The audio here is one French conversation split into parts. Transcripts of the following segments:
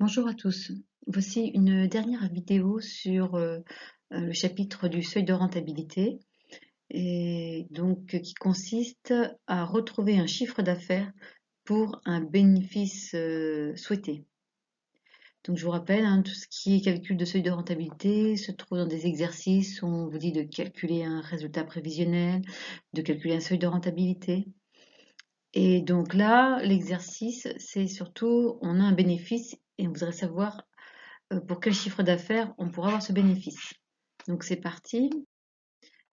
Bonjour à tous. Voici une dernière vidéo sur le chapitre du seuil de rentabilité et donc qui consiste à retrouver un chiffre d'affaires pour un bénéfice souhaité. Donc je vous rappelle, tout ce qui est calcul de seuil de rentabilité se trouve dans des exercices où on vous dit de calculer un résultat prévisionnel, de calculer un seuil de rentabilité. Et donc là, l'exercice, c'est surtout, on a un bénéfice et on voudrait savoir pour quel chiffre d'affaires on pourra avoir ce bénéfice. Donc c'est parti.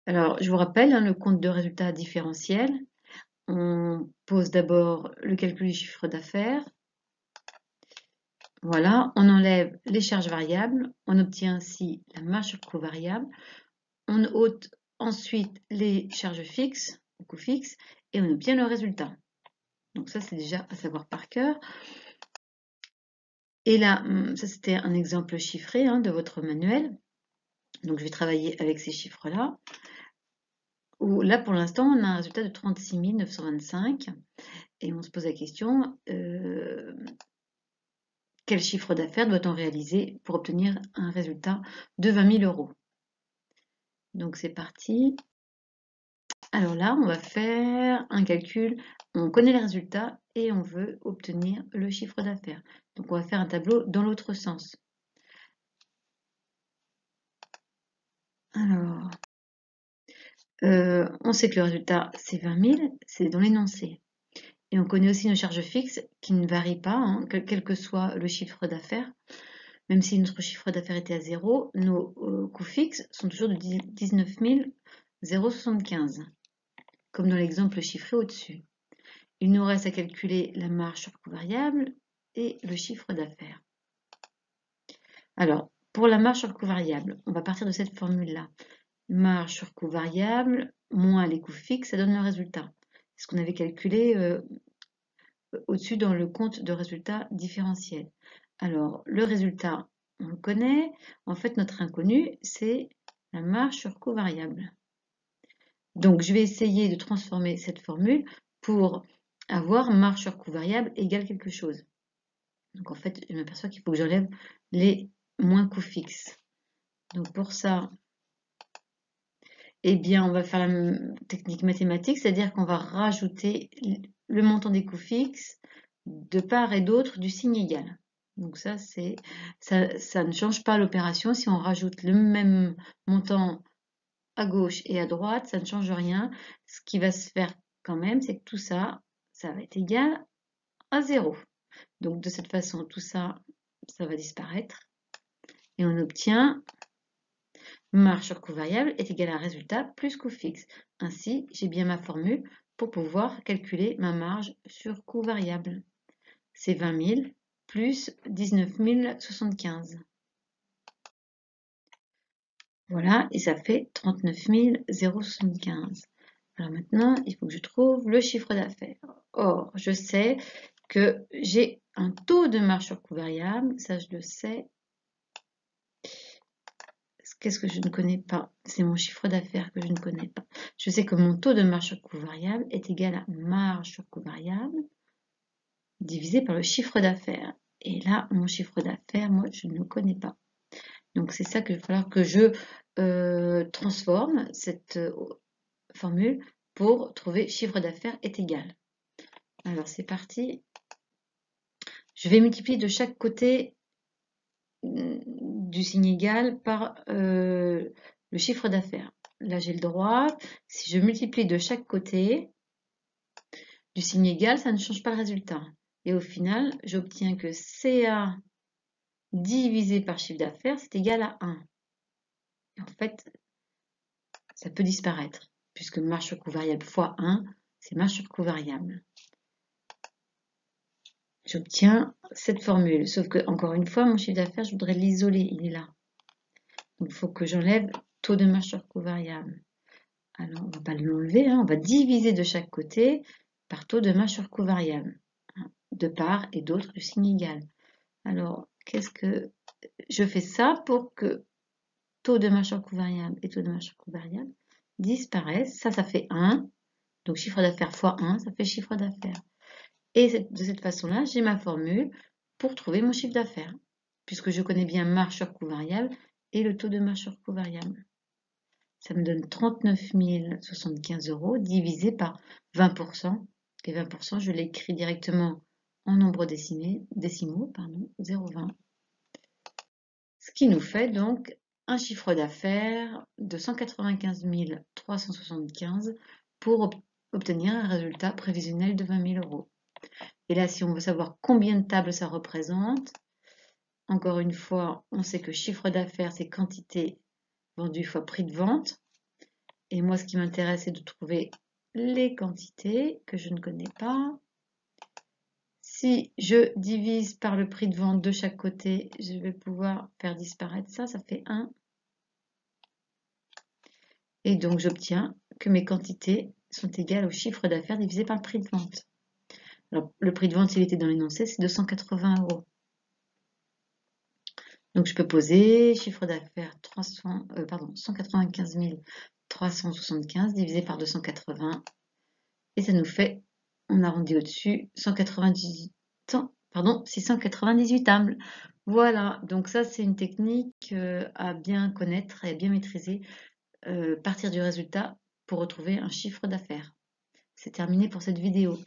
Alors je vous rappelle, le compte de résultat différentiel. On pose d'abord le calcul du chiffre d'affaires. Voilà, on enlève les charges variables, on obtient ainsi la marge sur coût variable. On ôte ensuite les charges fixes, les coûts fixes, et on obtient le résultat. Donc ça c'est déjà à savoir par cœur. Et là, ça c'était un exemple chiffré de votre manuel. Donc je vais travailler avec ces chiffres-là. Où là, pour l'instant, on a un résultat de 36 925 et on se pose la question, quel chiffre d'affaires doit-on réaliser pour obtenir un résultat de 20 000 euros? Donc c'est parti. Alors là, on va faire un calcul. On connaît les résultats et on veut obtenir le chiffre d'affaires. Donc on va faire un tableau dans l'autre sens. Alors, on sait que le résultat, c'est 20 000, c'est dans l'énoncé. Et on connaît aussi nos charges fixes qui ne varient pas, quel que soit le chiffre d'affaires. Même si notre chiffre d'affaires était à 0, nos coûts fixes sont toujours de 19 075, comme dans l'exemple chiffré au-dessus. Il nous reste à calculer la marge sur coût variable et le chiffre d'affaires. Alors, pour la marge sur coût variable, on va partir de cette formule-là. Marge sur coût variable moins les coûts fixes, ça donne le résultat. C'est ce qu'on avait calculé au-dessus dans le compte de résultat différentiel. Alors, le résultat, on le connaît. En fait, notre inconnu, c'est la marge sur coût variable. Donc, je vais essayer de transformer cette formule pour avoir marge sur coût variable égale quelque chose. Donc, en fait, je m'aperçois qu'il faut que j'enlève les moins coûts fixes. Donc, pour ça, eh bien, on va faire la technique mathématique, c'est-à-dire qu'on va rajouter le montant des coûts fixes de part et d'autre du signe égal. Donc ça ne change pas l'opération. Si on rajoute le même montant à gauche et à droite, ça ne change rien. Ce qui va se faire quand même, c'est que tout ça, ça va être égal à 0. Donc de cette façon, tout ça, ça va disparaître. Et on obtient marge sur coût variable est égal à résultat plus coût fixe. Ainsi, j'ai bien ma formule pour pouvoir calculer ma marge sur coût variable. C'est 20 000 plus 19 075. Voilà, et ça fait 39 075. Alors maintenant, il faut que je trouve le chiffre d'affaires. Or, je sais que j'ai un taux de marge sur coût variable, ça je le sais. Qu'est-ce que je ne connais pas? C'est mon chiffre d'affaires que je ne connais pas. Je sais que mon taux de marge sur coût variable est égal à marge sur coût variable divisé par le chiffre d'affaires. Et là, mon chiffre d'affaires, moi, je ne le connais pas. Donc, c'est ça qu'il va falloir que je transforme cette formule pour trouver chiffre d'affaires est égal. Alors, c'est parti. Je vais multiplier de chaque côté du signe égal par le chiffre d'affaires. Là, j'ai le droit. Si je multiplie de chaque côté du signe égal, ça ne change pas le résultat. Et au final, j'obtiens que CA divisé par chiffre d'affaires, c'est égal à 1. Et en fait, ça peut disparaître, puisque marge sur coût variable fois 1, c'est marge sur coût variable. J'obtiens cette formule, sauf que, encore une fois, mon chiffre d'affaires, je voudrais l'isoler, il est là. Donc, il faut que j'enlève taux de marge sur coût variable. Alors, on ne va pas l'enlever, on va diviser de chaque côté par taux de marge sur coût variable, de part et d'autre du signe égal. Alors, qu'est-ce que je fais ça pour que taux de marge sur coût variable et taux de marge sur coût variable disparaissent. Ça fait 1. Donc, chiffre d'affaires fois 1, ça fait chiffre d'affaires. Et de cette façon-là, j'ai ma formule pour trouver mon chiffre d'affaires, puisque je connais bien marge sur coût variable et le taux de marge sur coût variable. Ça me donne 39 075 € divisé par 20%. Et 20%, je l'écris directement en nombre décimaux, 0,20. Ce qui nous fait donc un chiffre d'affaires de 195 375 pour obtenir un résultat prévisionnel de 20 000 €. Et là, si on veut savoir combien de tables ça représente, encore une fois, on sait que chiffre d'affaires, c'est quantité vendue fois prix de vente. Et moi, ce qui m'intéresse, c'est de trouver les quantités que je ne connais pas. Si je divise par le prix de vente de chaque côté, je vais pouvoir faire disparaître ça, ça fait 1. Et donc, j'obtiens que mes quantités sont égales au chiffre d'affaires divisé par le prix de vente. Alors, le prix de vente, s'il était dans l'énoncé, c'est 280 €. Donc, je peux poser chiffre d'affaires 195 375 divisé par 280. Et ça nous fait, on arrondit au-dessus, 698 tables. Voilà, donc ça c'est une technique à bien connaître et à bien maîtriser, partir du résultat pour retrouver un chiffre d'affaires. C'est terminé pour cette vidéo.